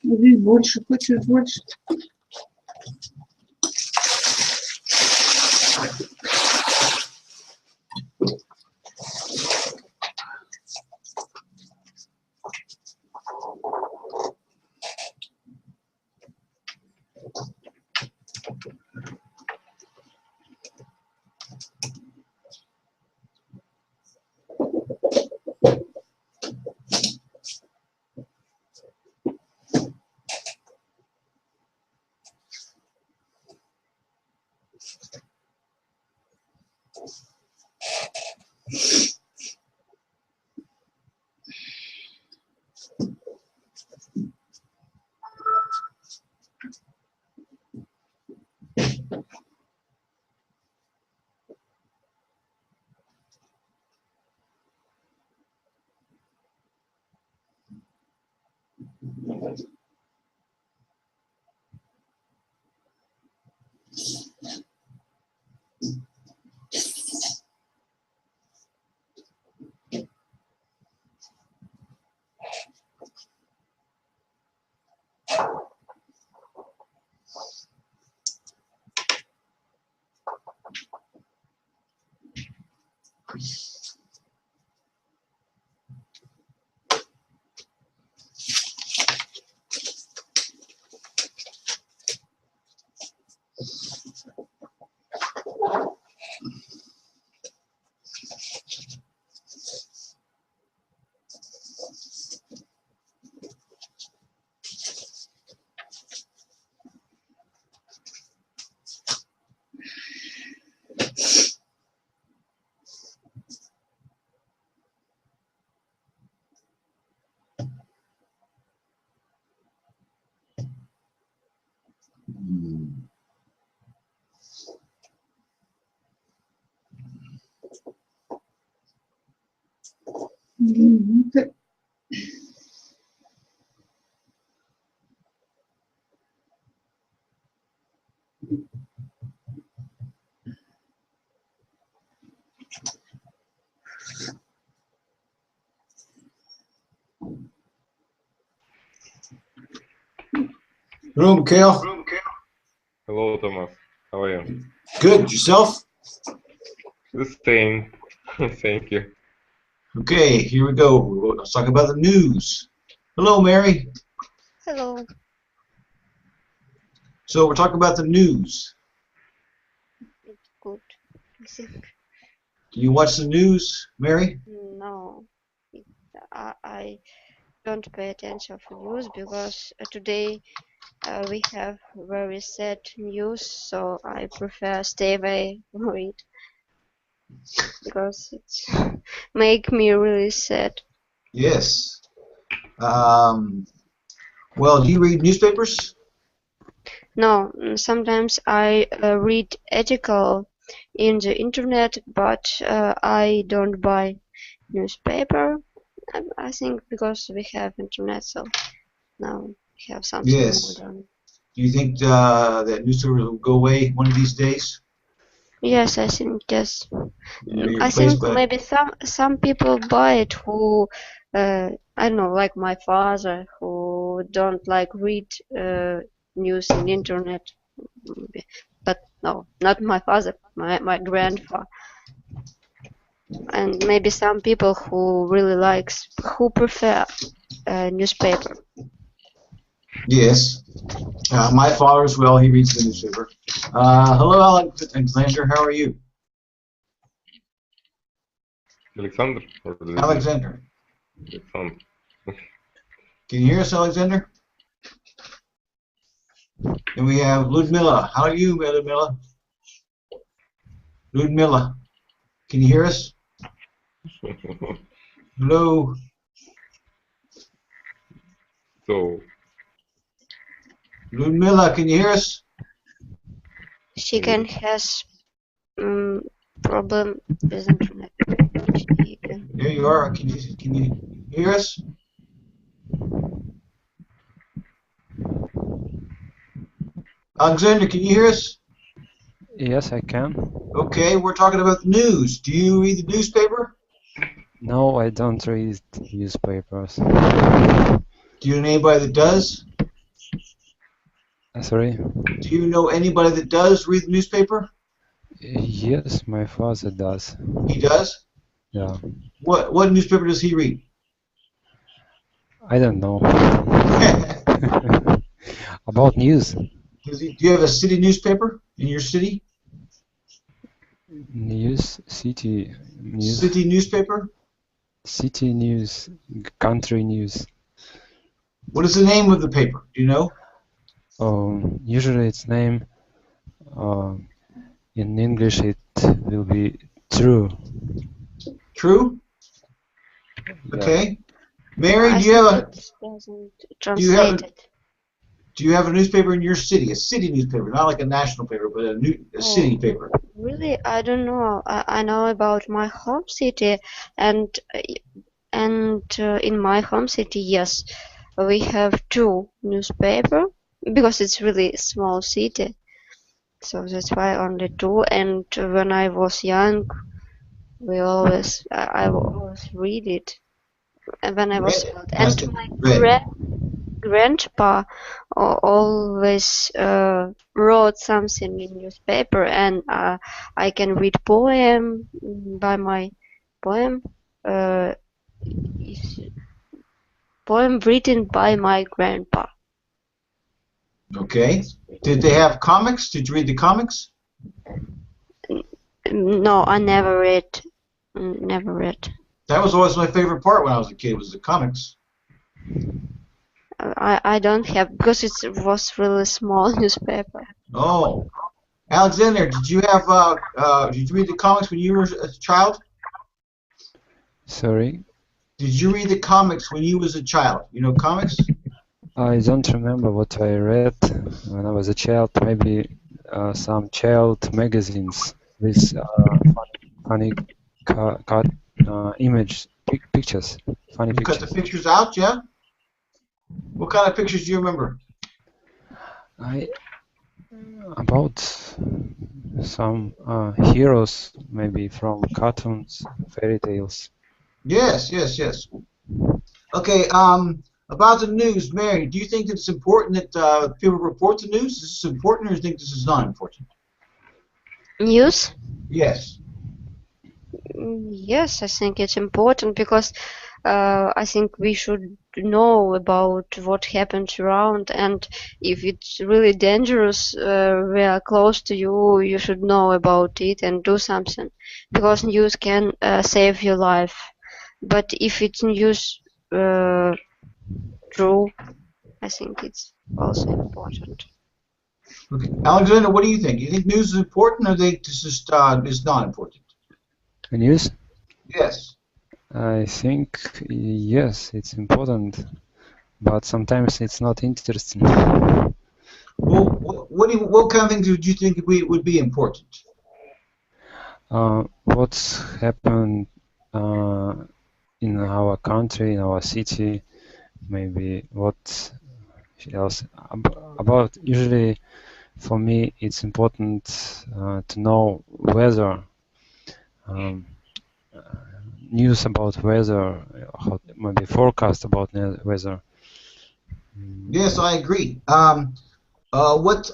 Здесь больше, хочешь больше? Hello, Mikhail. Hello, Thomas. How are you? Good. Yourself? The same. Thank you. Okay, here we go. Let's talk about the news. Hello, Mary. Hello. So we're talking about the news. It's good. I think. Do you watch the news, Mary? No, I don't pay attention to news because today we have very sad news, so I prefer stay away from it because it's make me really sad. Yes. Well, do you read newspapers? No, sometimes I read article in the internet, but I don't buy newspaper. I think because we have internet, so now we have something Yes. modern. Do you think that newspapers will go away one of these days? Yes, I think yes. Be I replaced think by... maybe some people buy it who I don't know, like my father, who don't like read news in internet. But no, not my father, my grandfather. And maybe some people who really likes, who prefer newspaper. Yes. My father as well, he reads the newspaper. Hello, Alexander, how are you? Alexander? Alexander. Alexander. Can you hear us, Alexander? And we have Ludmilla. How are you, Ludmilla? Ludmilla, can you hear us? Hello? So, Ludmilla, can you hear us? She can has problem with internet. She can. There you are. Can you hear us? Alexander, can you hear us? Yes, I can. Okay, we're talking about the news. Do you read the newspaper? No, I don't read newspapers. Do you know anybody that does? Sorry? Do you know anybody that does read the newspaper? Yes, my father does. He does? Yeah. What newspaper does he read? I don't know. About news. Do you have a city newspaper in your city? News, city news. City newspaper? City news, country news. What is the name of the paper? Do you know? Usually its name in English it will be True. True? Yeah. Okay. Mary, I do you have think a it doesn't do you have translate it. do you have a newspaper in your city? A city newspaper, not like a national paper, but a city paper. Really, I don't know. I know about my home city, and in my home city, yes, we have two newspaper because it's really a small city. So that's why only two. And when I was young, I always read it. And when I was old, and Fantastic. my Red. grandpa always wrote something in newspaper, and I can read poem by my poem. Is poem written by my grandpa. Okay. Did they have comics? Did you read the comics? No, I never read. Never read. That was always my favorite part when I was a kid, was the comics. I don't have because it was really small newspaper. Oh. Alexander, did you read the comics when you were a child? Sorry? Did you read the comics when you was a child? You know comics? I don't remember what I read when I was a child. Maybe some child magazines with funny pictures. Funny You pictures. cut the pictures out, yeah? What kind of pictures do you remember? About some heroes, maybe from cartoons, fairy tales. Yes. Okay, about the news, Mary, do you think that it's important that people report the news? Is this important, or do you think this is not important? News? Yes. Yes, I think it's important because I think we should know about what happens around, and if it's really dangerous, we are close to you, you should know about it and do something, because news can save your life. But if it's news true, I think it's also important. Okay. Alexander, what do you think? You think news is important, or do you think this is not important? News? Yes. I think yes, it's important, but sometimes it's not interesting. Well, what kind of things would you think would be important? What's happened in our country, in our city, maybe what else about. Usually, for me, it's important to know weather, news about weather, maybe forecast about weather. Yes, I agree. What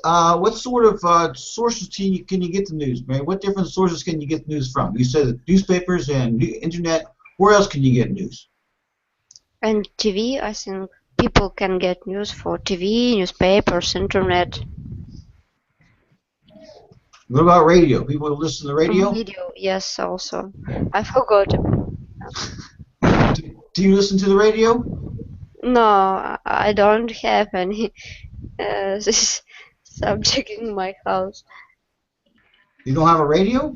sort of sources can you get the news, Mary? What different sources can you get the news from? You said newspapers and internet. Where else can you get news? And TV, I think people can get news for TV, newspapers, internet. What about radio? People listen to the radio? Radio, yes, also. I forgot. Do you listen to the radio? No, I don't have any this subject in my house. You don't have a radio?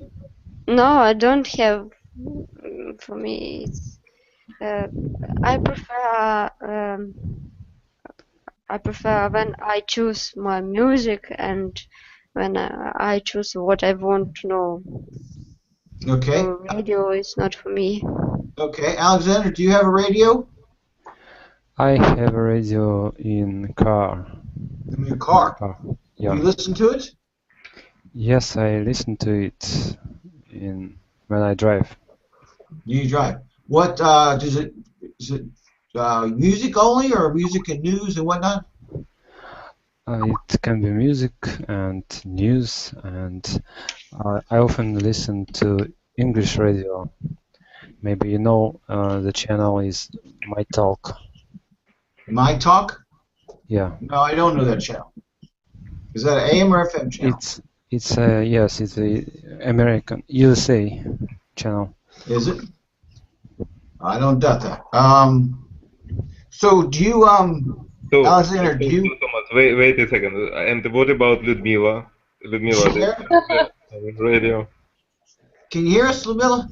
No, I don't have. For me, it's, I prefer when I choose my music and when I choose what I want to know. Okay. Radio is not for me. Okay. Alexander, do you have a radio? I have a radio in car. In your car? Yeah. You listen to it? Yes, I listen to it when I drive. You drive. What is it music only, or music and news and whatnot? It can be music and news, and I often listen to English radio. Maybe you know the channel is My Talk. My Talk? Yeah. No, I don't know that channel. Is that an AM or FM channel? It's yes, it's the American USA channel. Is it? I don't doubt that. So do you So, Alexander, do you Thomas, wait a second. And what about Ludmila? Ludmila, the radio. can you hear us, Ludmila?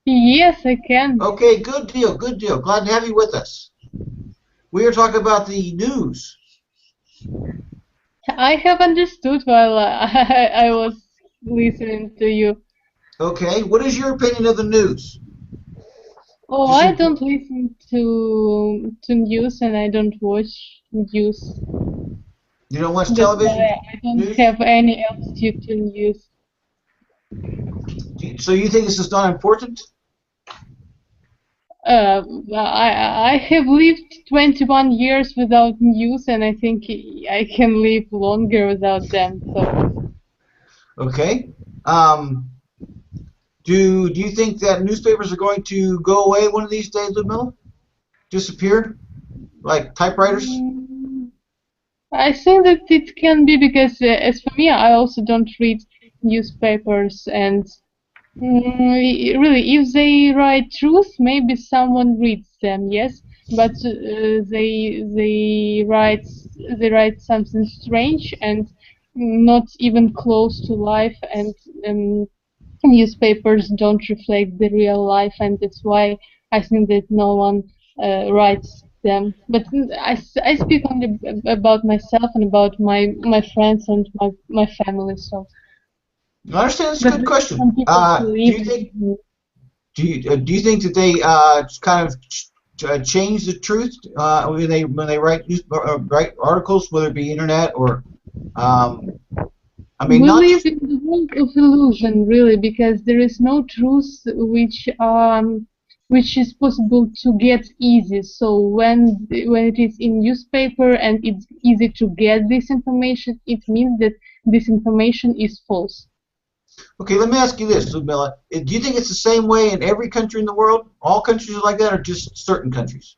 Yes, I can. Okay, good deal, good deal. Glad to have you with us. We are talking about the news. I have understood while I was listening to you. Okay, what is your opinion of the news? Oh, I don't listen to news and I don't watch news. You don't watch That's television? why I don't news? have any aptitude to news. So you think this is not important? I have lived 21 years without news, and I think I can live longer without them. So. Okay. Do you think that newspapers are going to go away one of these days, Ludmila? Disappear? Like typewriters? I think that it can be because, as for me, I also don't read newspapers, and really, if they write truth, maybe someone reads them, yes. But they write something strange and not even close to life, and newspapers don't reflect the real life, and that's why I think that no one writes them. But I speak only about myself and about my friends and my family. So. I understand. That's a good question. Do you think that they kind of change the truth when they write write articles, whether it be internet or I mean, we not live just in the world of illusion, really, because there is no truth which is possible to get easy. So when it is in newspaper and it's easy to get this information, it means that this information is false. Okay, let me ask you this, Ludmila. Do you think it's the same way in every country in the world? All countries are like that, or just certain countries?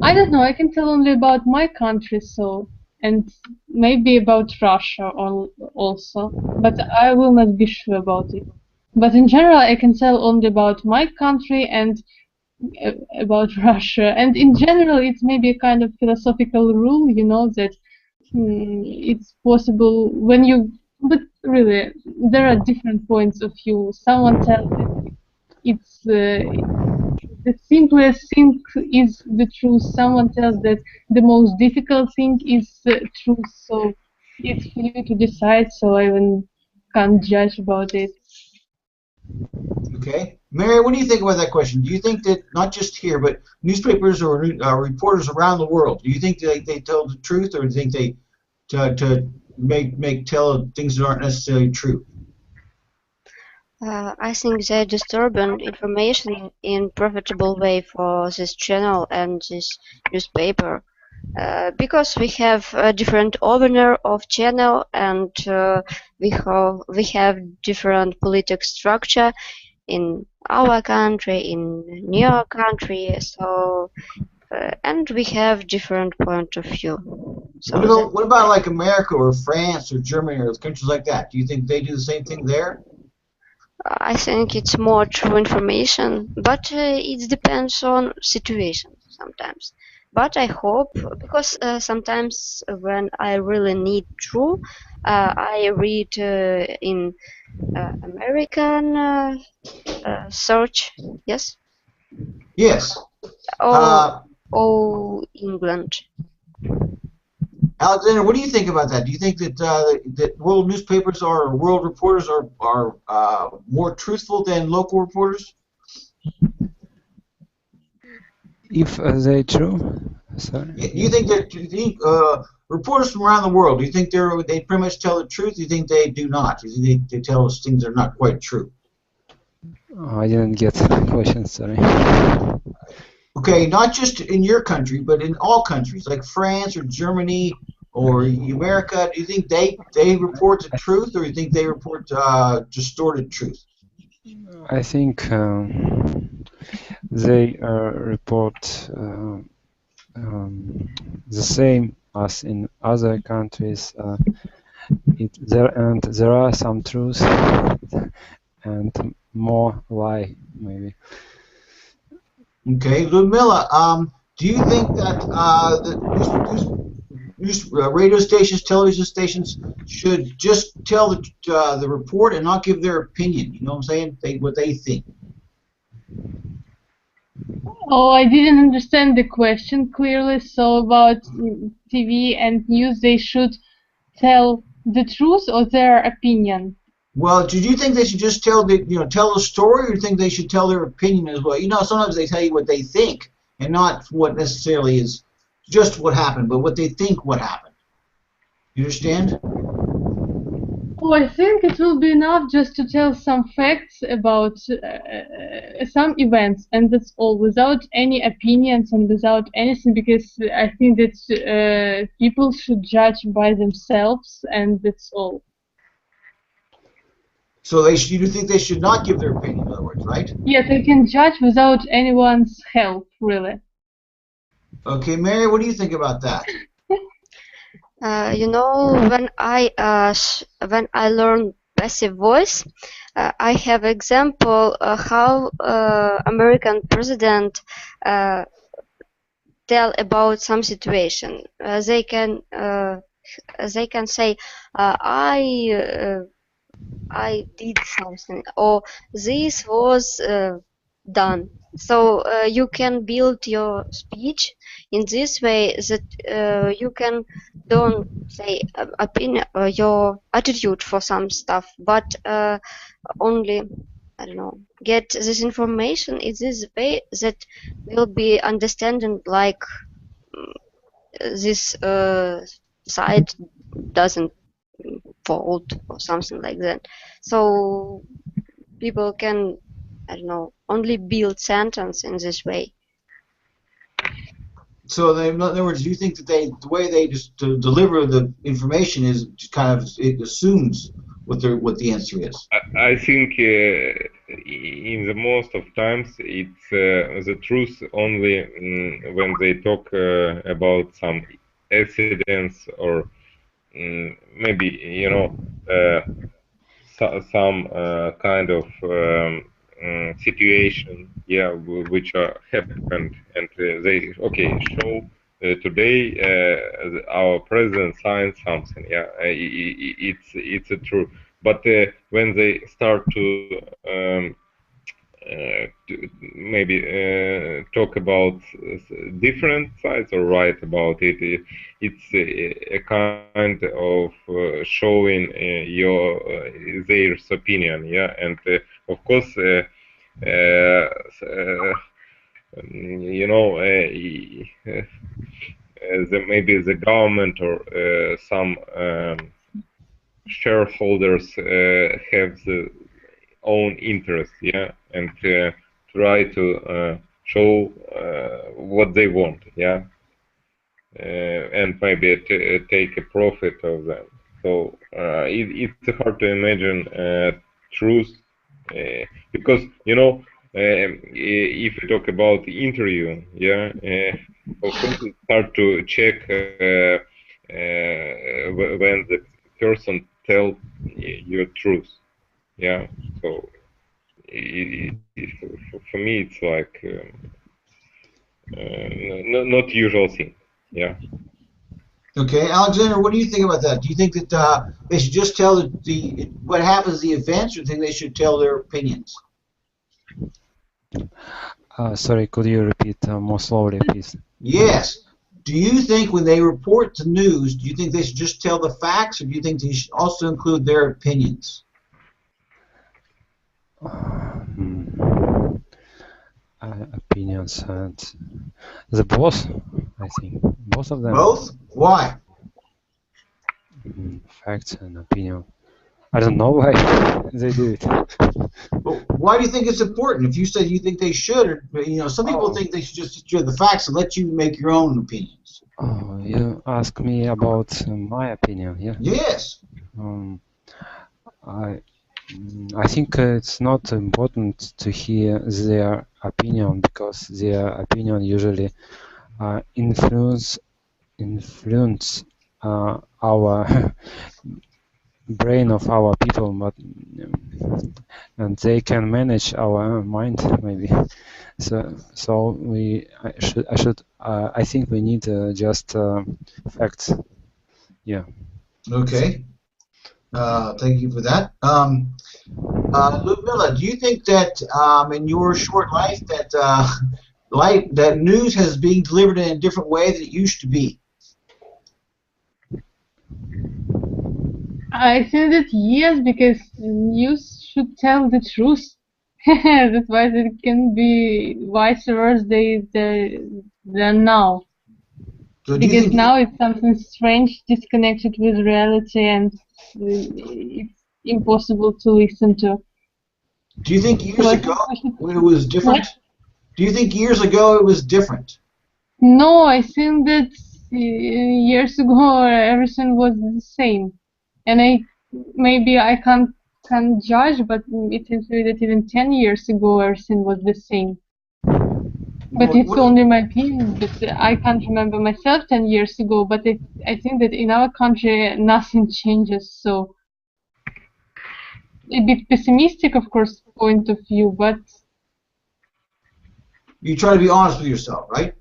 I don't know. I can tell only about my country, so, and maybe about Russia also, but I will not be sure about it. But in general, I can tell only about my country and about Russia. And in general, it's maybe a kind of philosophical rule, you know, that it's possible when you. But really, there are different points of view. Someone tells it's the simplest thing is the truth. Someone tells that the most difficult thing is truth. So it's for you to decide. So I even can't judge about it. Okay, Mary, what do you think about that question? Do you think that not just here, but newspapers or reporters around the world, do you think they tell the truth, or do you think they to tell things that aren't necessarily true? I think they distribute information in profitable way for this channel and this newspaper. Because we have a different owner of channel, and we have different political structure in our country, in your country, so and we have different point of view. So what about like America or France or Germany or countries like that? Do you think they do the same thing there? I think it's more true information, but it depends on situation sometimes. But I hope, because sometimes when I really need true, I read in American search, yes, Yes. or England. Alexander, what do you think about that? Do you think that that world newspapers or world reporters are more truthful than local reporters? If they true, sorry. Do you think that reporters from around the world, do you think they pretty much tell the truth? Do you think they do not? Do you think they tell us things that are not quite true? I didn't get the question, sorry. Okay, not just in your country, but in all countries, like France or Germany or America. Do you think they report the truth, or do you think they report distorted truth? I think they report the same as in other countries. There are some truths and more lie, maybe. Okay, Ludmila, do you think that radio stations, television stations should just tell the report and not give their opinion? You know what I'm saying? What they think. Oh, I didn't understand the question clearly. So about TV and news, they should tell the truth or their opinion? Well, do you think they should just tell the story, or do you think they should tell their opinion as well? You know, sometimes they tell you what they think and not what necessarily is just what happened, but what they think what happened. You understand? Oh, I think it will be enough just to tell some facts about some events, and that's all, without any opinions and without anything, because I think that people should judge by themselves, and that's all. So you think they should not give their opinion, in other words, right? Yes, I can judge without anyone's help, really. Okay, Mary, what do you think about that? You know, when I learn passive voice, I have example how American president tell about some situation. They can say, I did something, or this was done. So you can build your speech in this way that you can don't say opinion or your attitude for some stuff, but only, I don't know, get this information in this way that will be understanding, like this side doesn't fault or something like that. So people can, I don't know, only build sentence in this way. So, in other words, do you think that the way they just deliver the information is kind of, it assumes what the answer is? I think in the most of times it's the truth only when they talk about some accidents or maybe, you know, some kind of situation, yeah, which happened, and they show today our president signed something, yeah, it's a true. But when they start to maybe talk about different sides or write about it, it's a kind of showing their opinion, yeah, and of course you know, maybe the government or some shareholders have the own interest, yeah, and try to show what they want, yeah, and maybe take a profit of them. So it's hard to imagine truth, because, you know, if you talk about the interview, yeah, of course it's hard to check when the person tells your truth. Yeah, so for me it's like not usual thing. Yeah. Okay, Alexander, what do you think about that? Do you think that they should just tell what happens, the events, or do you think they should tell their opinions? Sorry, could you repeat more slowly, please? Yes. Do you think when they report the news, do you think they should just tell the facts, or do you think they should also include their opinions? Opinions and the both, I think. Both of them. Both? Why? facts and opinion. I don't know why they do it. Well, why do you think it's important? If you said you think they should, or some people think they should just share the facts and let you make your own opinions. Oh, you ask me about my opinion, yeah? Yes. I think it's not important to hear their opinion because their opinion usually influence our brain of our people, but and they can manage our mind maybe. So I think we need just facts. Yeah. Okay. Thank you for that. Ludmila, do you think that in your short life that news has been delivered in a different way than it used to be? I think that yes, because news should tell the truth. That's why it can be vice versa than now. So do you Because think now it's something strange, disconnected with reality, and it's impossible to listen to. Do you think years So I ago think we should- it was different? What? Do you think years ago it was different? No, I think that years ago everything was the same, and maybe I can't judge, but it seems to me that even 10 years ago everything was the same. But What- it's what- only my opinion. But I can't remember myself 10 years ago. But I think that in our country nothing changes. So a bit pessimistic, of course, point of view, but You try to be honest with yourself, right?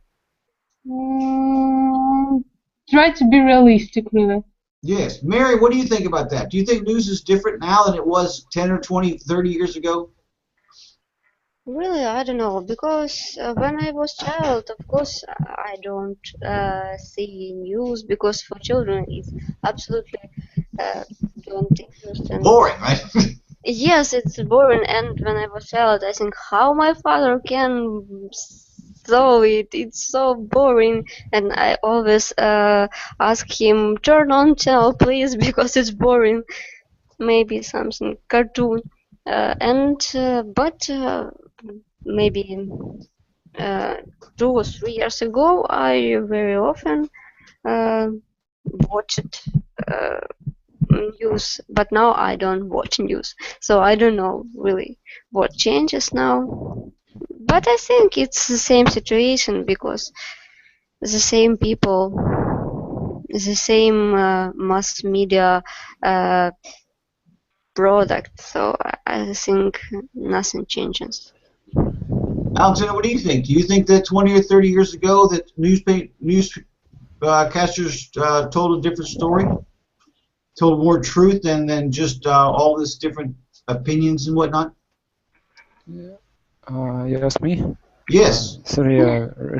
try to be realistic, really. Yes. Mary, what do you think about that? Do you think news is different now than it was 10 or 20, 30 years ago? Really, I don't know, because when I was child, of course, I don't see news, because for children it's absolutely don't understand. Boring, right? Yes, it's boring. And when I was child, I think how my father can saw it. It's so boring, and I always ask him, turn on channel, please, because it's boring. Maybe something cartoon, but maybe 2 or 3 years ago, I very often watched news, but now I don't watch news, so I don't know really what changes now. But I think it's the same situation, because the same people, the same mass media product, so I think nothing changes. Alexander, what do you think? Do you think that 20 or 30 years ago that newscasters told a different story? Told more truth than just all this different opinions and whatnot? You ask me? Yes. Sorry,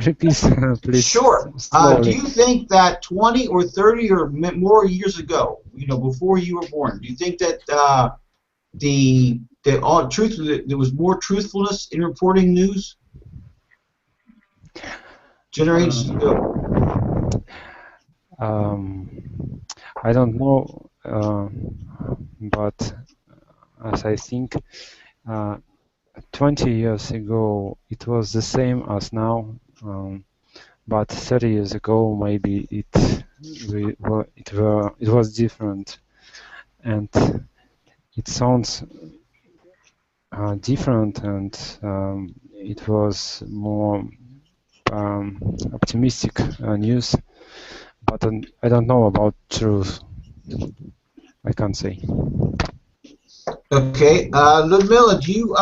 repeat, please. Sure. Do Slowly. you think that 20 or 30 or more years ago, before you were born, do you think that there was more truthfulness in reporting news? Generations ago. I don't know, but as I think 20 years ago it was the same as now, but 30 years ago maybe it was different, and it sounds different, and it was more optimistic news, but I don't know about truth. I can't say. Okay, Ludmila, do you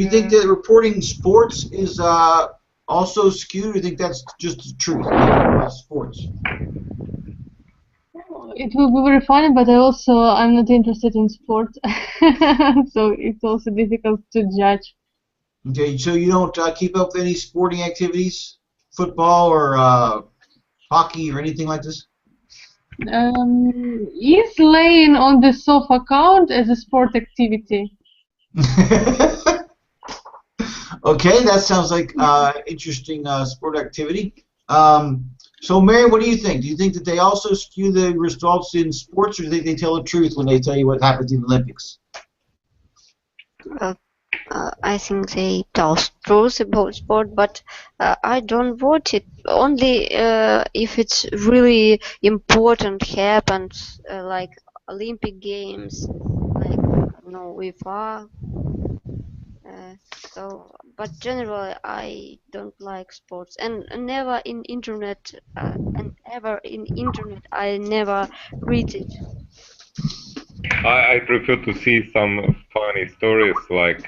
think that reporting sports is also skewed, or do you think that's just the truth about sports? It will be very funny, but I'm not interested in sport, so it's also difficult to judge. Okay, so you don't keep up with any sporting activities, football or hockey or anything like this? Is laying on the sofa count as a sport activity? Okay, that sounds like interesting sport activity. So, Mary, what do you think? Do you think that they also skew the results in sports, or do you think they tell the truth when they tell you what happens in the Olympics? I think they tell truth about sport, but I don't watch it. Only if it's really important happens, like Olympic Games, like UEFA. But generally, I don't like sports, and never in internet, and ever in internet, I never read it. I prefer to see some funny stories, like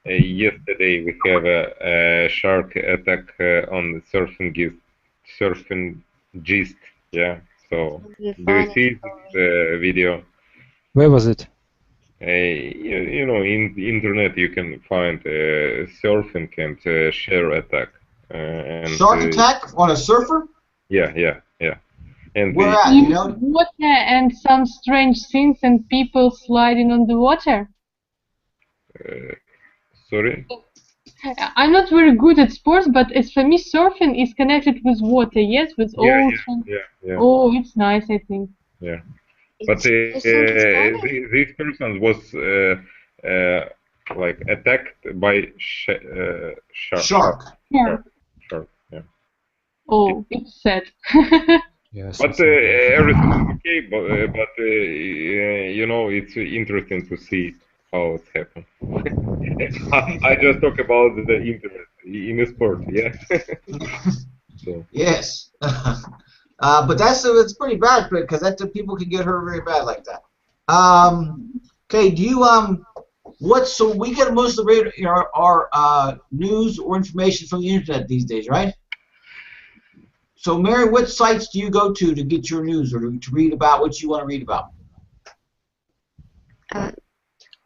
yesterday we have a shark attack on the surfing gist. Yeah. So Really do you funny see story. this video? Where was it? You know, in the internet you can find surfing and share attack. Shark attack on a surfer? Yeah. And Where the, at? You You know? mean water and some strange things and people sliding on the water? sorry? I'm not very good at sports, but as for me, surfing is connected with water, yes, with ocean. Yeah. Oh, it's nice, I think. Yeah. But I think it's funny. this person was like attacked by Shark. Yeah. Shark, yeah. Oh, it's sad. Yes. But everything is okay. But you know, it's interesting to see how it happened. I just talk about the internet in the sport, yeah. So. Yes. But it's pretty bad because people can get hurt very bad like that. Okay, do you so we get most of our news or information from the internet these days, right? So, Mary, what sites do you go to get your news or to read about what you want to read about?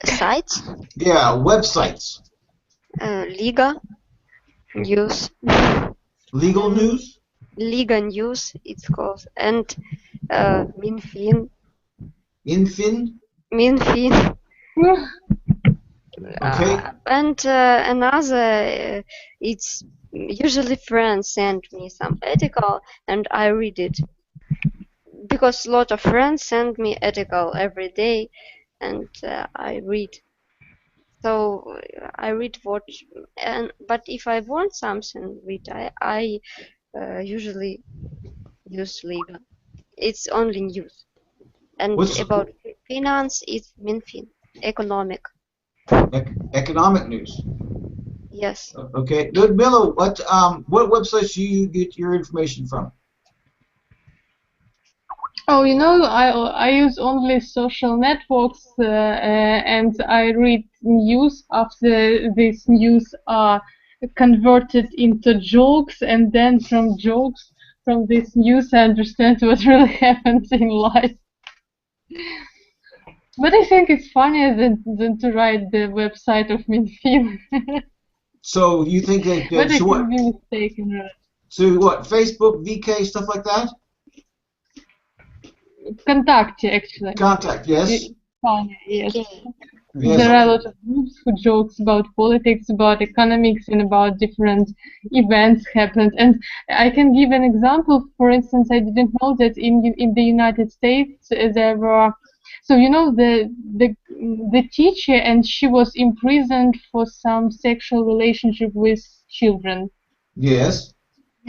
Sites? Yeah, websites. Liga News. Legal news? Liga News, it's called, and Minfin. Infin? Minfin. Okay. And another, it's usually friends send me some article and I read it. Because a lot of friends send me article every day and I read. So I read what, but if I want something read, I usually use Liga. It's only news. And about finance, it's Minfin. Economic. Economic news. Yes. Okay. Ludmila, what websites do you get your information from? Oh, you know, I use only social networks and I read news after these news are converted into jokes, and then from jokes from this news I understand what really happens in life. But I think it's funnier than to write the website of Minfin. So you think that? But I can be mistaken, right? So what? Facebook, VK, stuff like that? Contact, actually. Contact, yes. Funny, yes. Okay. Yes. There are a lot of groups who jokes about politics, about economics, and about different events happened. And I can give an example. For instance, I didn't know that in the United States there were, so you know, the teacher, and she was imprisoned for some sexual relationship with children. Yes.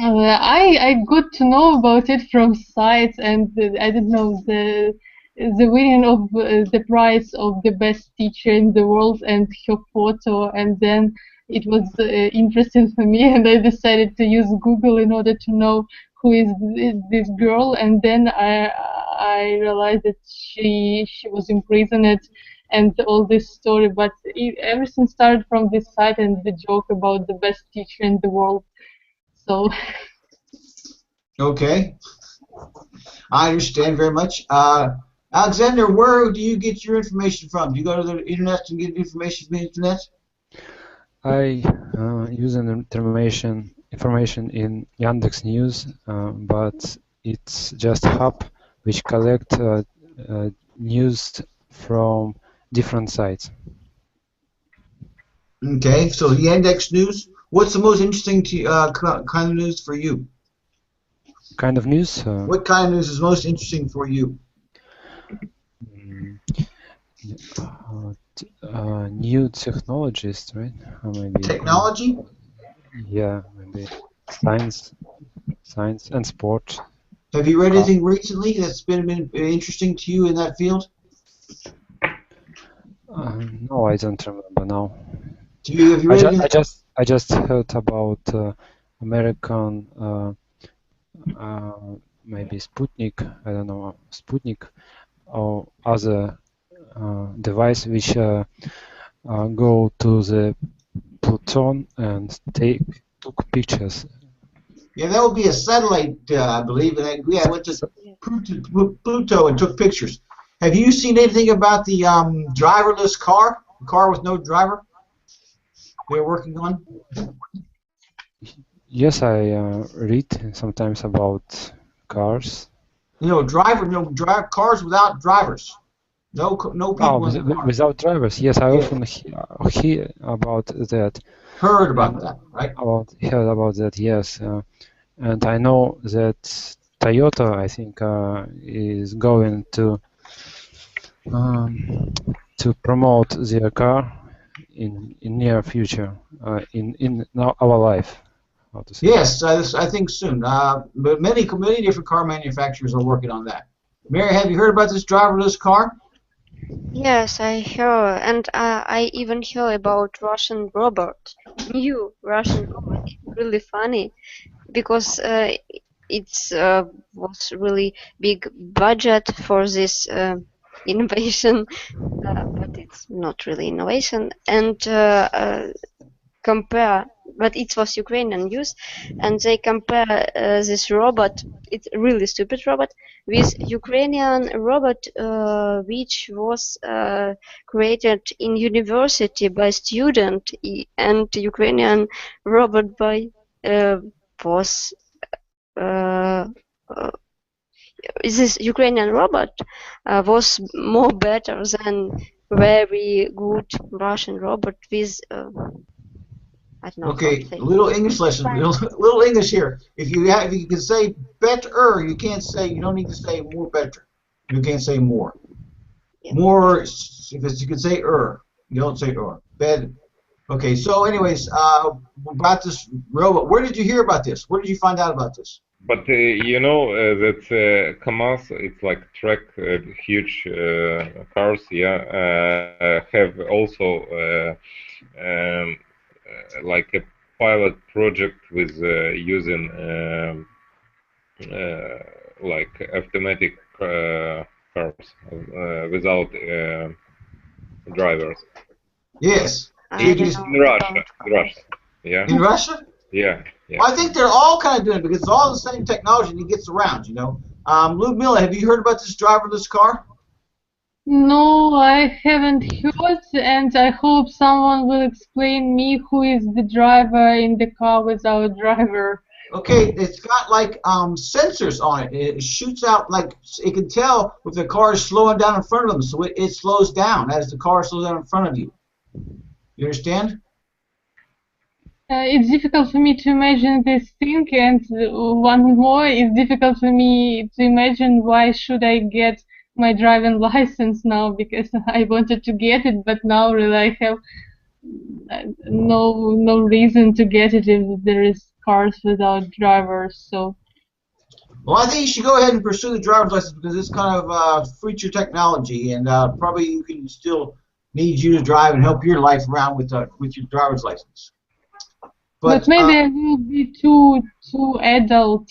I got to know about it from sites, and I don't know the winning of the prize of the best teacher in the world and her photo, and then it was interesting for me, and I decided to use Google in order to know who is this girl, and then I realized that she was imprisoned and all this story, but everything started from this site and the joke about the best teacher in the world. So. Okay. I understand very much. Alexander, where do you get your information from? Do you go to the internet and get information from the internet? I use an information in Yandex News, but it's just a hub which collect news from different sites. Okay, so Yandex News. What's the most interesting kind of news for you? kind of news? What kind of news is most interesting for you? New technologies, right? Or maybe Technology? yeah, maybe science and sport. Have you read anything recently that's been interesting to you in that field? No, I don't remember now. Have you read anything? I just heard about American maybe Sputnik. I don't know, Sputnik or other device which go to the Pluton and took pictures. Yeah, that would be a satellite, I believe. And I went to Pluto and took pictures. Have you seen anything about the driverless car? The car with no driver they're working on? Yes, I read sometimes about cars. Cars without drivers. No people. Without drivers. Yes, I often hear about that. Heard about that, right? Heard about that, yes. And I know that Toyota, I think, is going to promote their car in near future in our life. How to say? Yes, I think soon. But many different car manufacturers are working on that. Mary, have you heard about this driverless car? Yes, I heard, and I even heard about Russian robot, new Russian robot. It's really funny because it's was really big budget for this innovation, but it's not really innovation. And compare, but it was Ukrainian news, and they compare this robot, it's a really stupid robot, with Ukrainian robot which was created in university by student, and Ukrainian robot by was this Ukrainian robot was more better than very good Russian robot with I don't know. Okay, little English lesson, little English here. If you can say better, you can't say. You don't need to say more better. You can't say more. Yeah. More, because you can say you don't say better. Okay, so anyways, about this robot. Where did you hear about this? Where did you find out about this? But you know that Kamaz, it's like track huge cars, yeah, have also like a pilot project with using like automatic cars without drivers. Yes. In Russia. Yeah. In Russia? Yeah. Well, I think they're all kind of doing it because it's all the same technology and it gets around, you know. Ludmila, have you heard about this driverless car? No, I haven't heard, and I hope someone will explain me who is the driver in the car without driver. Okay, it's got like sensors on it. It shoots out, like it can tell if the car is slowing down in front of them, so it slows down as the car slows down in front of you. You understand? It's difficult for me to imagine this thing, and one more, it's difficult for me to imagine why should I get my driving license now, because I wanted to get it, but now really I have no reason to get it if there is cars without drivers. So. Well, I think you should go ahead and pursue the driver's license because it's kind of future technology, and probably you can still need you to drive and help your life around with your driver's license. But maybe I will be too adult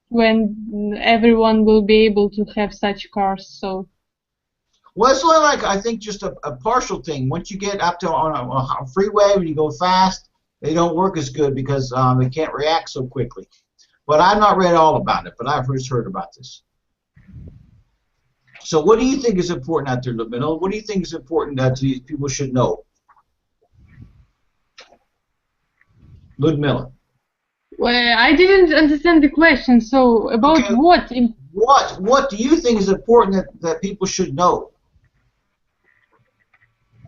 when everyone will be able to have such cars. So. Well, it's only like, I think, just a partial thing. Once you get up to on a freeway, when you go fast, they don't work as good because they can't react so quickly. But I've not read all about it, but I've first heard about this. So what do you think is important out there, Ludmila? What do you think is important that these people should know? Ludmila. Well, I didn't understand the question. So about okay. what? What do you think is important that people should know?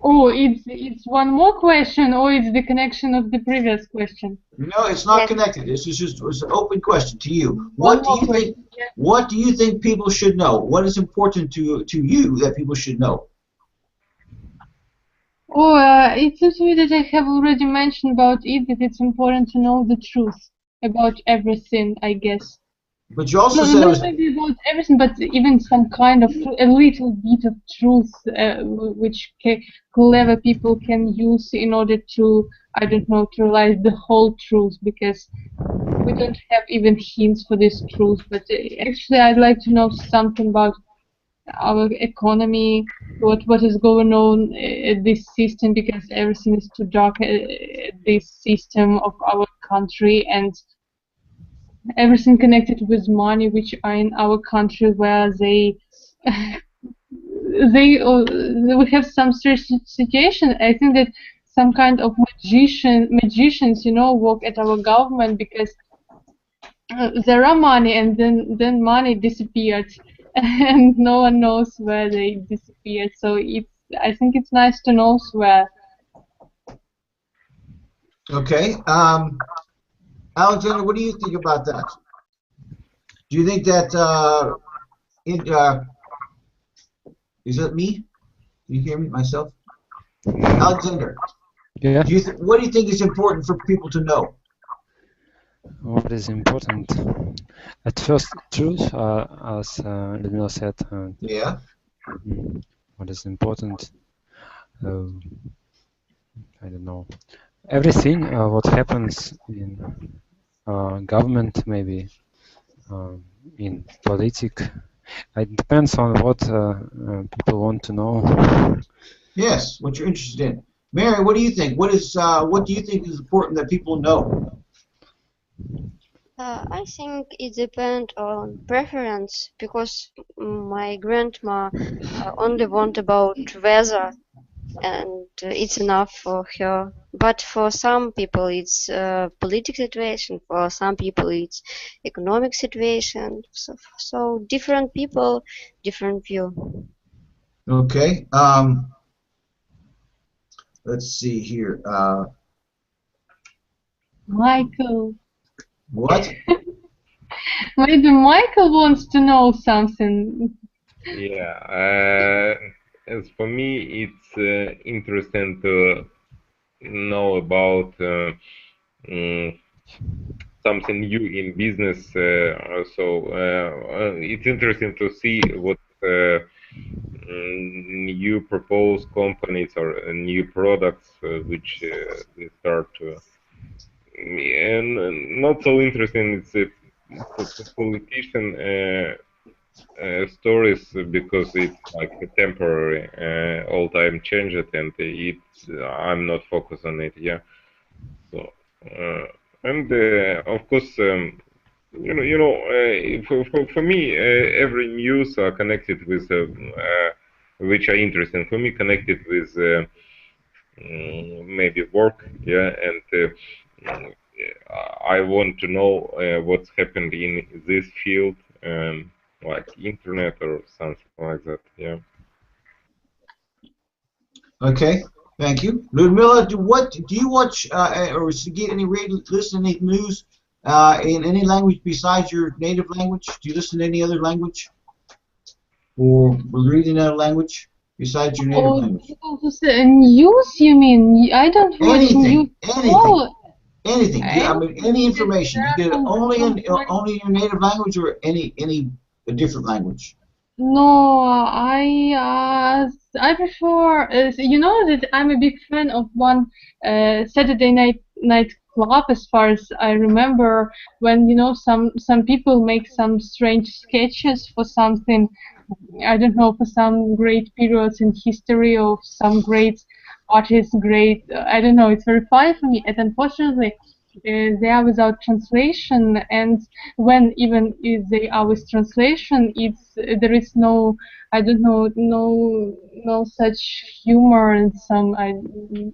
Oh, it's one more question, or it's the connection of the previous question? No, it's not Yes. connected. It's an open question to you. One What do more you think? question. Yeah. What do you think people should know? What is important to you that people should know? Oh, it seems to me that I have already mentioned about it, that it's important to know the truth about everything, I guess. But you also No, said it not was maybe about everything, but even some kind of a little bit of truth, which clever people can use in order to, I don't know, to realize the whole truth, because we don't have even hints for this truth. But actually, I'd like to know something about our economy, what is going on at this system, because everything is too dark at this system of our country, and everything connected with money, which are in our country, where they we have some strange situation. I think that some kind of magicians, work at our government, because there are money, and then money disappeared, and no one knows where they disappeared. So I think it's nice to know where. okay. Alexander, what do you think about that? Do you think that is that me? Do you hear me myself? Alexander, Yeah. what do you think is important for people to know? What is important? At first, truth, as Ludmila said. Yeah. What is important? I don't know. Everything what happens in government, maybe in politics. It depends on what people want to know. Yes. What you're interested in. Mary, what do you think? What do you think is important that people know? I think it depends on preference, because my grandma only want about weather, and it's enough for her. But for some people it's political situation, for some people it's economic situation. So different people, different view. Okay. Let's see here. Michael. What? Maybe Michael wants to know something. Yeah, as for me, it's interesting to know about something new in business. It's interesting to see what new proposed companies or new products which they start to. And not so interesting. It's politician stories, because it's like a temporary, all time change it, and I'm not focused on it. Yeah. So and of course, for me, every news are connected with which are interesting for me, connected with maybe work. Yeah, and I want to know what's happened in this field, like internet or something like that. Yeah. Okay. Thank you, Ludmila. Do you watch or get any listen to any news in any language besides your native language? Do you listen to any other language, or read another language besides your native language? News, you mean? I don't watch news. Anything. Oh, Anything. I mean, any information. You get it only in only your native language, or any a different language. No, I prefer. You know that I'm a big fan of one Saturday night club. As far as I remember, when some people make some strange sketches for something. I don't know, for some great periods in history of some great artists. Great. I don't know. It's very funny for me, and unfortunately, they are without translation. And when even if they are with translation, there is no, I don't know, no such humor, and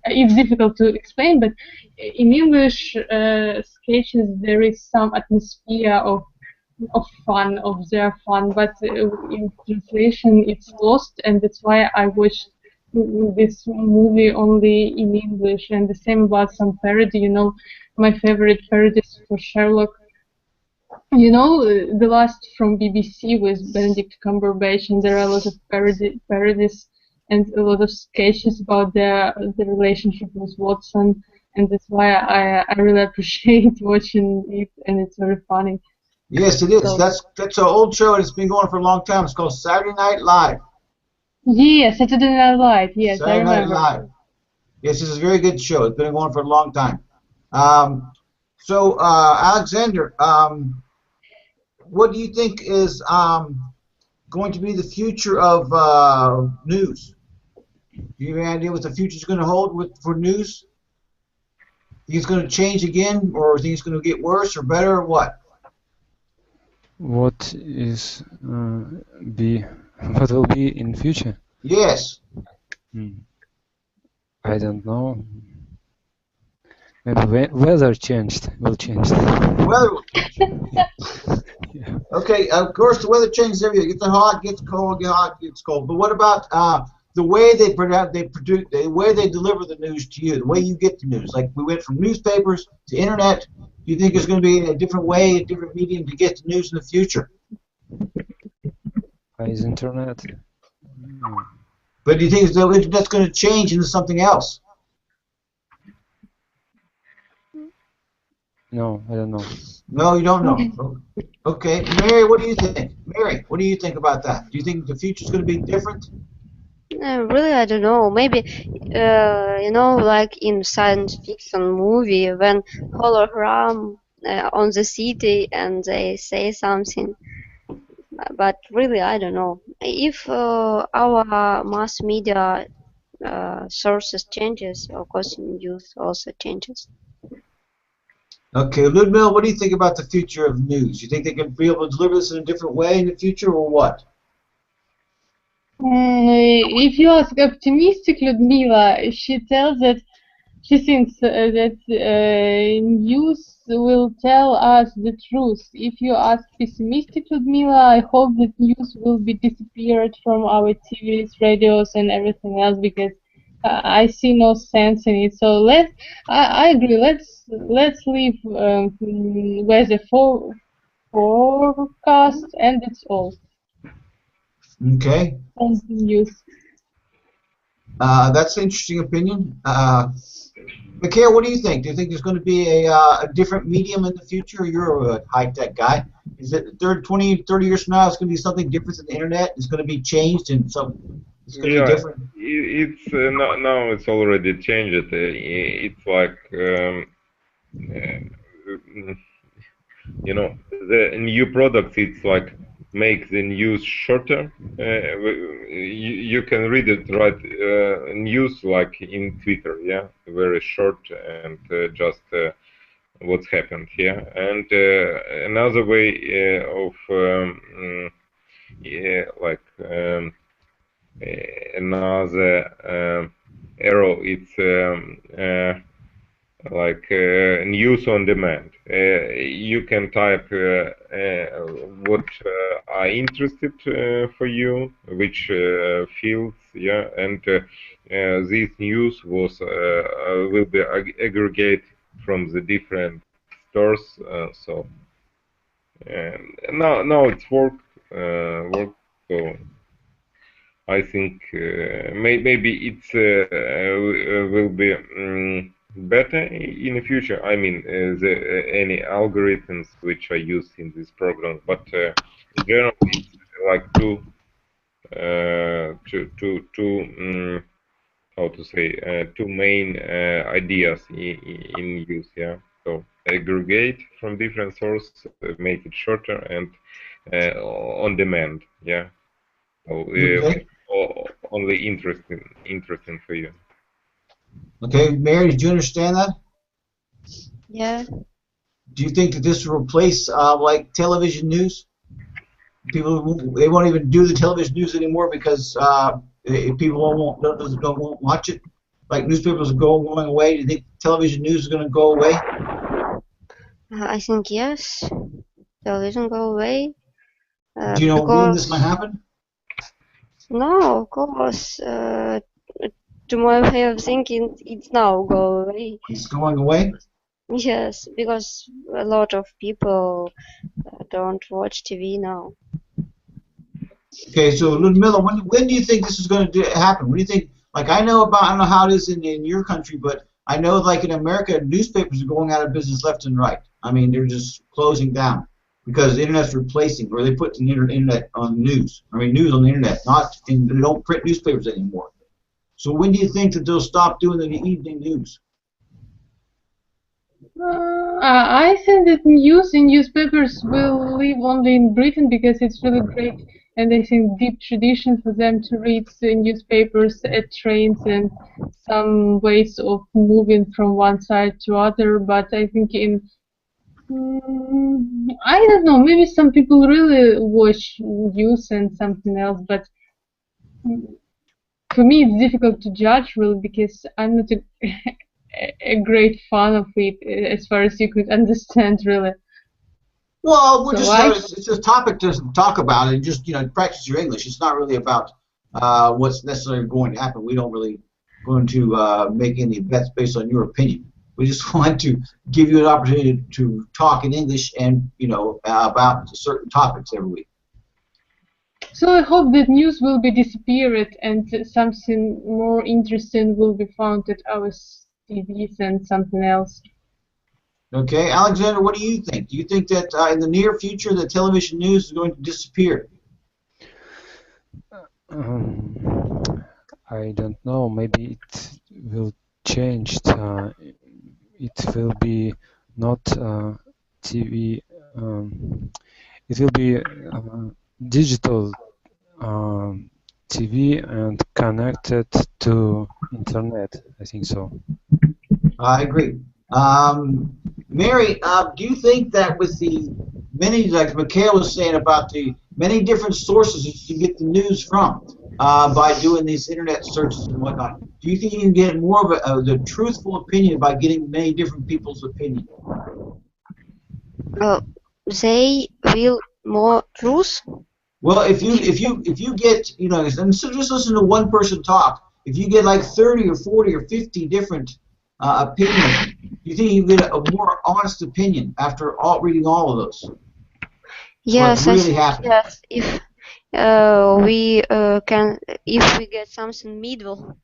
it's difficult to explain. But in English sketches, there is some atmosphere of fun, of their fun, but in translation it's lost, and that's why I watch this movie only in English, and the same about some parody. You know, my favorite parodies for Sherlock. You know, the last from BBC with Benedict Cumberbatch, and there are a lot of parodies and a lot of sketches about the relationship with Watson, and that's why I really appreciate watching it, and it's very funny. Yes, it is. So, That's an old show, and it's been going for a long time. It's called Saturday Night Live. yes, Saturday Night Live. Yes, I Saturday Night remember. Live. Yes, this is a very good show. It's been going for a long time. So, Alexander, what do you think is going to be the future of news? Do you have any idea what the future is going to hold for news? Think it's going to change again, or think it's going to get worse or better, or what? What will be in future? Yes. I don't know. Maybe weather will change. Weather will change. Yeah. Okay, of course the weather changes every year. It gets hot, gets cold, gets hot, gets cold. But what about the way they produce, the way they deliver the news to you, the way you get the news? Like we went from newspapers to internet. Do you think there's going to be a different way, a different medium to get the news in the future? Is internet? But do you think the internet's going to change into something else? No, I don't know. No, you don't know. Okay, Mary, what do you think? Mary, what do you think about that? Do you think the future's going to be different? Really, I don't know. Maybe, you know, like in science fiction movie, when hologram on the city and they say something. But really, I don't know. If our mass media sources changes, of course, news also changes. Okay, Ludmila, what do you think about the future of news? You think they can be able to deliver this in a different way in the future, or what? If you ask optimistic Ludmila, she tells that she thinks that news will tell us the truth. If you ask pessimistic Ludmila, I hope that news will be disappeared from our TVs, radios, and everything else, because I see no sense in it. So I agree. Let's leave weather forecast, and it's all. Okay. News. That's an interesting opinion. Mikhail, what do you think? Do you think there's going to be a different medium in the future? You're a high-tech guy. Is it 20, 30 years from now, it's going to be something different than the internet? It's going to be changed and so it's going to be different? It's now it's already changed. It's like, you know, the new products, it's like make the news shorter. You can read it news like in Twitter, yeah, very short and just what's happened here. And another way of another arrow, it's like news on demand. You can type what are interested for you, which fields, yeah, and this news will be aggregated from the different stores. So now it's work. So I think maybe it's will be better in the future. I mean, any algorithms which are used in this program, but in general, it's like two how to say, two main ideas in use. Yeah, so aggregate from different sources, make it shorter, and on demand. Yeah, so only interesting for you. Okay, Mary, did you understand that? Yeah. Do you think that this will replace like television news? People they won't even do the television news anymore because people won't watch it. Like newspapers are going away. Do you think television news is going to go away? I think yes. Television go away. Do you know when this might happen? No, of course. to my way of thinking, it's now go away. It's going away? Yes, because a lot of people don't watch TV now. Okay, so Ludmila, when do you think this is going to happen? When do you think, like I don't know how it is in your country, but I know like in America, newspapers are going out of business left and right. I mean, they're just closing down because the internet's replacing, or they put the internet on news. I mean, news on the internet, they don't print newspapers anymore. So when do you think that they'll stop doing the evening news? I think that news in newspapers will live only in Britain because it's really great, and I think deep tradition for them to read the newspapers at trains and some ways of moving from one side to other. But I think I don't know, maybe some people really watch news and something else, but for me it's difficult to judge really because I'm not a great fan of it as far as you could understand really. Well, we're So it's a topic to talk about and just practice your English. It's not really about what's necessarily going to happen. We don't really going to make any bets based on your opinion. We just want to give you an opportunity to talk in English and about certain topics every week. So I hope that news will be disappeared and something more interesting will be found at our TVs and something else. Okay, Alexander, what do you think? Do you think that in the near future the television news is going to disappear? I don't know. Maybe it will change. It will be not TV. It will be digital TV and connected to internet. I think so. I agree. Mary, do you think that with the many, like Mikhail was saying about the many different sources that you get the news from by doing these internet searches and whatnot, do you think you can get more of the truthful opinion by getting many different people's opinion? They will more truth. Well, if you get and so just listen to one person talk. If you get like 30 or 40 or 50 different opinions, you think you get a more honest opinion after reading all of those? Yes, really happened? Yes. If we get something middle,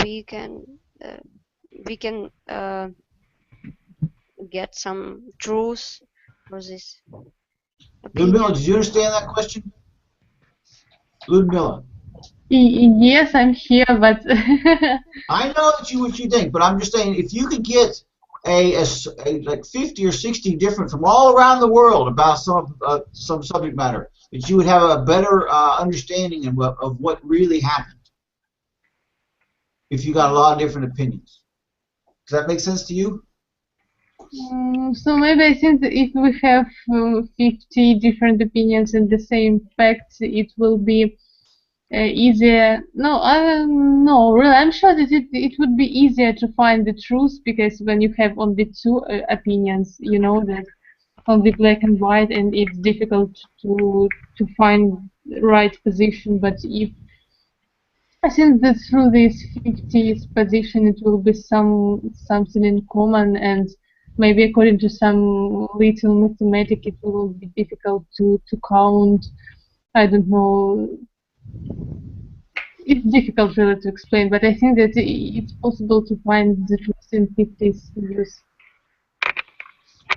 we can get some truth for this. Ludmila, did you understand that question? Ludmila. Yes, I'm here, but I know what you think, but I'm just saying if you could get a like 50 or 60 different from all around the world about some subject matter, that you would have a better understanding of what really happened if you got a lot of different opinions. Does that make sense to you? So maybe I think that if we have 50 different opinions and the same facts, it will be easier. No, really, I'm sure that it would be easier to find the truth because when you have only two opinions, you know that only black and white, and it's difficult to find the right position. But if I think that through this 50 position, it will be something in common, and maybe according to some little mathematics, it will be difficult to count. I don't know. It's difficult really to explain, but I think that it's possible to find the truth in 50s views.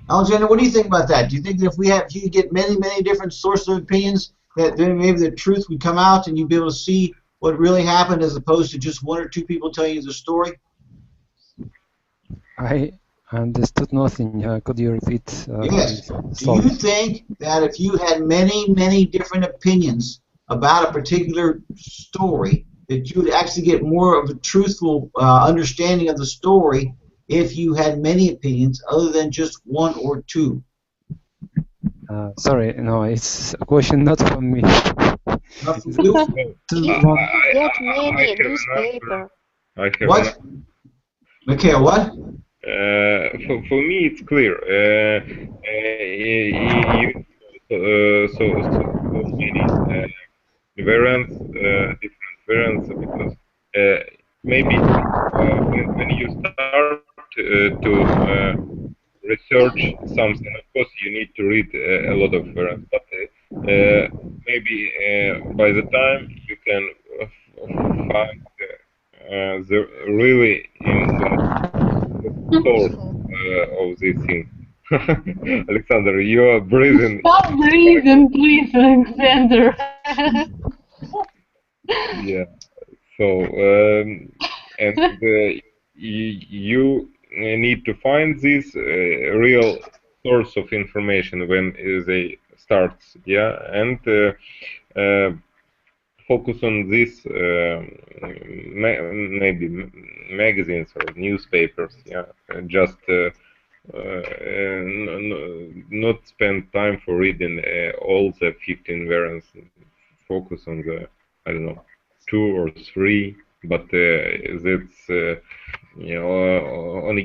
Alexander, what do you think about that? Do you think that if you get many different sources of opinions, that then maybe the truth would come out and you'd be able to see what really happened as opposed to just one or two people telling you the story? I understood nothing. Could you repeat? Yes. Do you think that if you had many different opinions about a particular story, that you would actually get more of a truthful understanding of the story if you had many opinions other than just one or two? Sorry, no, it's a question not from me. Not from you? Get many newspaper. What? Mikhail, what? For me, it's clear. So many variants, different variants, because maybe when you start to research something, of course you need to read a lot of reference, but maybe by the time you can find the really in the source of this thing. Alexander, you are breathing. Stop breathing, please, Alexander. Yeah. So and you need to find this real source of information when they start, yeah, and focus on this maybe magazines or newspapers, yeah, just not spend time for reading all the 15 variants. Focus on the, I don't know, 2 or 3, but that's you know, on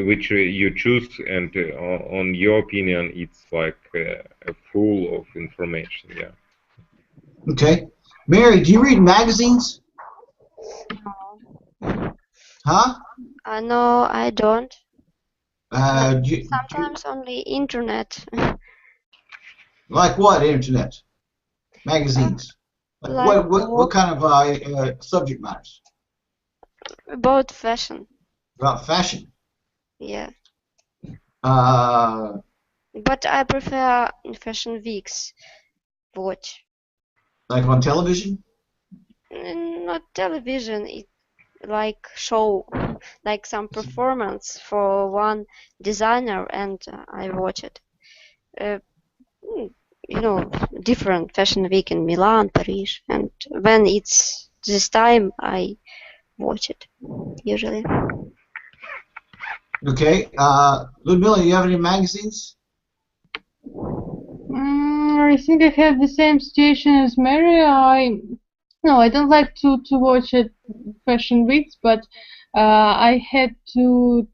which you choose, and on your opinion, it's like full of information. Yeah. Okay. Mary, do you read magazines? No. Huh? No, I don't. Sometimes only internet. Like what? Internet? Magazines? Like what kind of subject matters? About fashion. About fashion? Yeah. But I prefer fashion weeks. Watch. Like on television? Not television. It like show, like some performance for one designer, and I watch it. You know, different fashion week in Milan, Paris, and when it's this time, I watch it usually. Okay. Ludmila, do you have any magazines? I think I have the same situation as Mary. I don't like to watch it fashion weeks, but I had to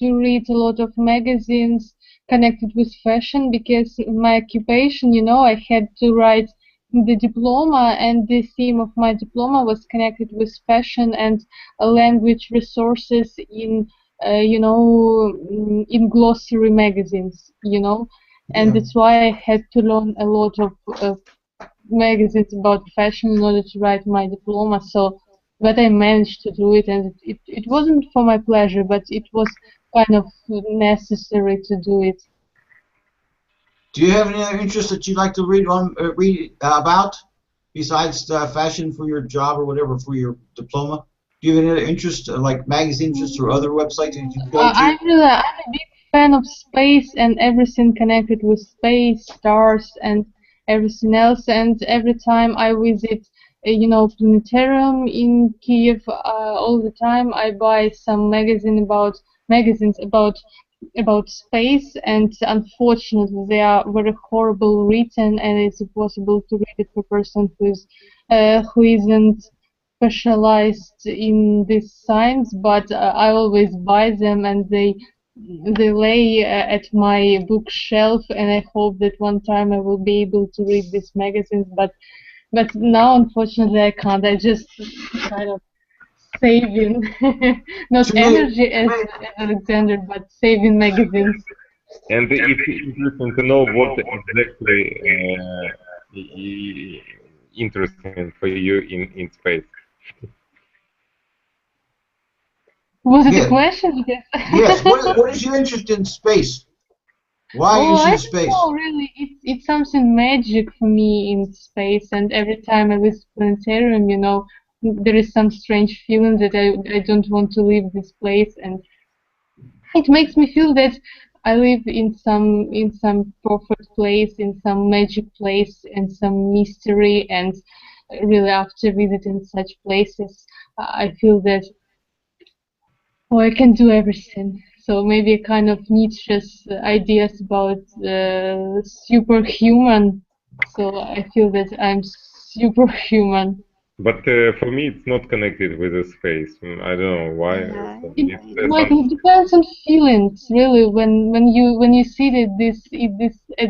read a lot of magazines connected with fashion, because in my occupation, I had to write the diploma, and the theme of my diploma was connected with fashion and language resources in in glossary magazines, and that's why I had to learn a lot of magazines about fashion in order to write my diploma. But I managed to do it, and it wasn't for my pleasure, but it was kind of necessary to do it. Do you have any other interests that you'd like to read about besides fashion for your job or whatever for your diploma? Do you have any other interest, like magazines, just or other websites that you go to? I'm a big fan of space and everything connected with space, stars, and everything else. And every time I visit, planetarium in Kiev, all the time I buy some magazines about space, and unfortunately they are very horrible written, and it's impossible to read it for a person who isn't specialized in this science. But I always buy them, and they lay at my bookshelf, and I hope that one time I will be able to read these magazines. But now unfortunately I can't. I just kind of saving not energy as Alexander, but saving magazines. And it's interesting to know what exactly interesting for you in space. Was it a question? Yes. What is your interest in space? Why are you interested in space? Oh, really, it's something magic for me in space, and every time I visit planetarium, there is some strange feeling that I don't want to leave this place, and it makes me feel that I live in some perfect place, in some magic place, and some mystery. And really, after visiting such places, I feel that I can do everything. So maybe a kind of Nietzsche's ideas about superhuman. So I feel that I'm superhuman. But for me, it's not connected with the space. I don't know why. It depends on feelings, really. When you sit at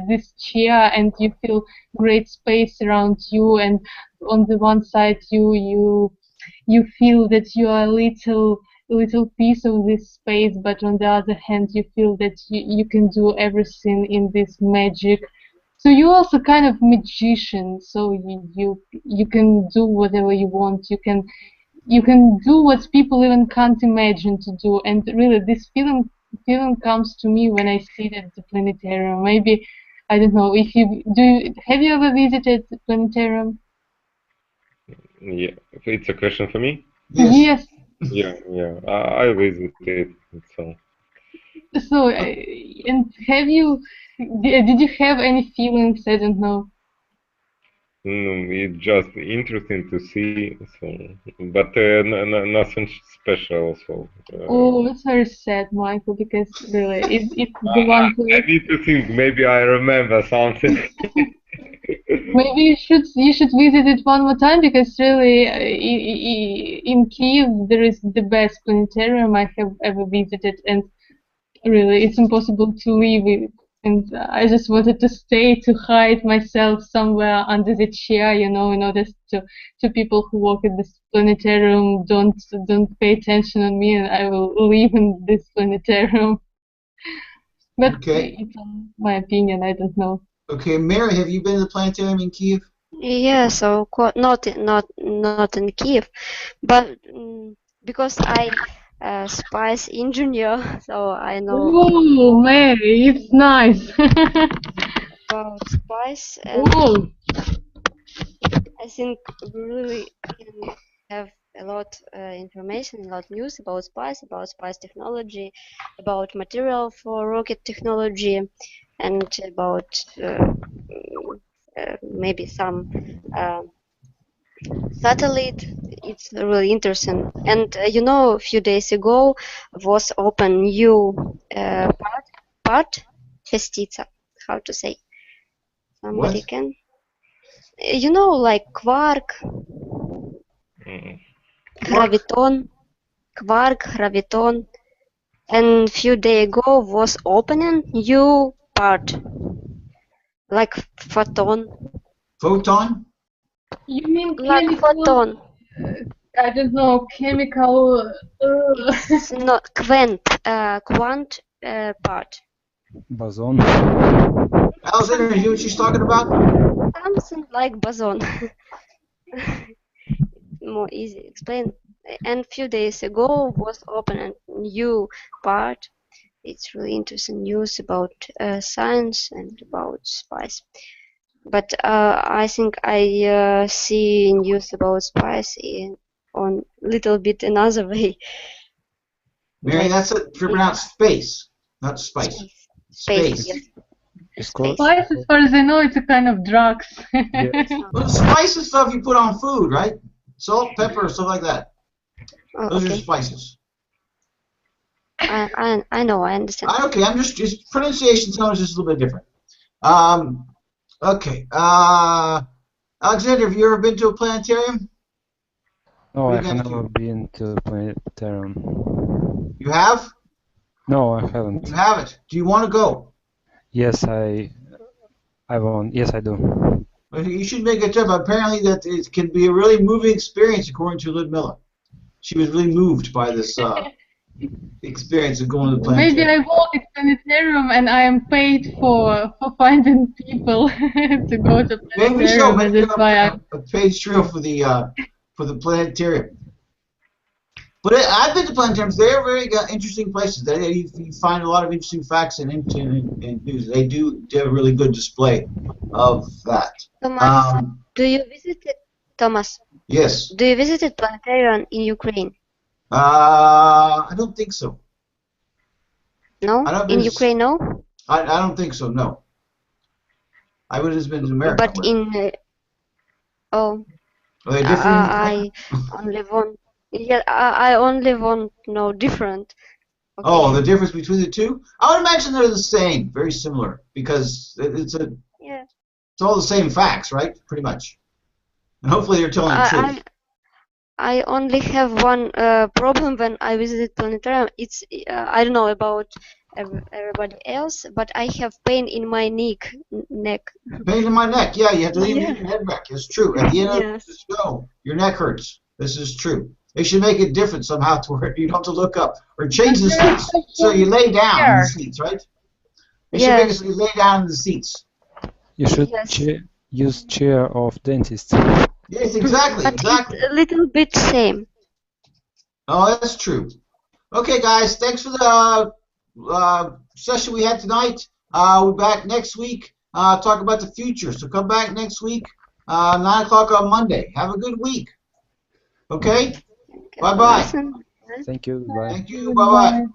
this chair, and you feel great space around you, and on the one side you you feel that you are a little piece of this space, but on the other hand, you feel that you can do everything in this magic. So you're also kind of magician. So you can do whatever you want. You can do what people even can't imagine to do. And really, this feeling comes to me when I sit at the planetarium. Maybe I don't know if you do. Have you ever visited the planetarium? Yeah, it's a question for me. Yes. Yeah, I visited. So. So, and did you have any feelings? I don't know. It's just interesting to see, so, but nothing special. So. Oh, it's very sad, Michael, because really, it's the one who. I need to think. Maybe I remember something. Maybe you should visit it one more time, because really, in Kyiv there is the best planetarium I have ever visited, and really, it's impossible to leave it. And I just wanted to stay, to hide myself somewhere under the chair, in order to people who work at this planetarium don't pay attention on me, and I will leave in this planetarium. But it's my opinion. I don't know. Okay, Mary, have you been to the planetarium in Kyiv? Yeah, so not in Kiev, but because I spice engineer, so I know Oh, Mary, it's nice. about spice, and I think we really can have a lot information, a lot news about spice technology, about material for rocket technology, and about maybe some satellite. It's really interesting. And a few days ago was open new part частица. How to say? Somebody What? can. Like quark, graviton, and few days ago was opening new part, like photon. Photon? You mean Like chemical? photon. I don't know, chemical. It's not quant part. Boson. Alexander, you know what she's talking about? Something like boson. More easy to explain. And few days ago was opened a new part. It's really interesting news about science and about spice. But I think I see news about spice on little bit another way. Mary, Like that's pronounced space, not spice. Space, yes. Space. Spice, as far as I know, it's a kind of drugs. Yes. Well, spice is stuff you put on food, right? Salt, pepper, stuff like that. Oh, Those okay. are spices. I know, I understand. Okay, I'm just pronunciation sometimes is just a little bit different. Okay. Alexander, have you ever been to a planetarium? No, What I do you have guys never do? been to planetarium. You have? No, I haven't. You haven't. Do you want to go? Yes, I want. Yes, I do. Well, you should make a trip. Apparently, that it can be a really moving experience, according to Ludmilla. She was really moved by this experience of going to the Maybe planetarium. I work at planetarium and I am paid for finding people to go to planetarium. Maybe so. And Maybe that's why a page trail for the planetarium. But I've been to planetariums. They are very interesting places. You find a lot of interesting facts and news. They do have a really good display of that. Thomas, do you visit it? Thomas? Yes. Do you visit planetarium in Ukraine? I don't think so. No? In Ukraine, no? I don't think so, no. I would have been in America. But in... Are they different? I only want... Yeah, I only want to know different. Okay. Oh, the difference between the two? I would imagine they're the same, very similar, because it's all the same facts, right? Pretty much. And hopefully they're telling the truth. I only have one problem when I visited planetarium. It's I don't know about everybody else, but I have pain in my neck. Pain in my neck. Yeah, you have to lean your head back. It's true. At the end of the show, your neck hurts. This is true. They should make it different somehow to where you don't have to look up. Or change the seats so you lay down in the seats, right? They should make it so you lay down in the seats. You should use chair of dentist. Yes, exactly, But exactly. it's a little bit same. Oh, that's true. Okay, guys, thanks for the session we had tonight. We're back next week. Talk about the future. So come back next week, 9 o'clock on Monday. Have a good week. Okay? Bye-bye. Thank you. Bye. Thank you. Bye-bye.